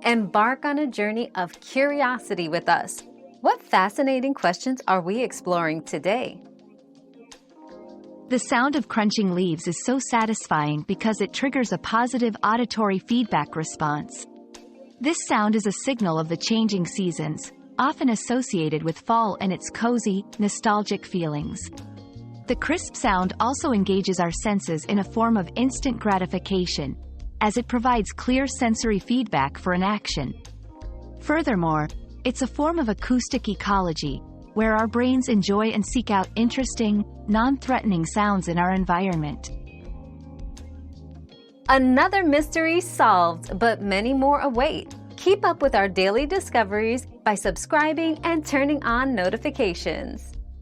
Embark on a journey of curiosity with us. What fascinating questions are we exploring today? The sound of crunching leaves is so satisfying because it triggers a positive auditory feedback response. This sound is a signal of the changing seasons, often associated with fall and its cozy, nostalgic feelings. The crisp sound also engages our senses in a form of instant gratification, as it provides clear sensory feedback for an action. Furthermore, it's a form of acoustic ecology, where our brains enjoy and seek out interesting, non-threatening sounds in our environment. Another mystery solved, but many more await. Keep up with our daily discoveries by subscribing and turning on notifications.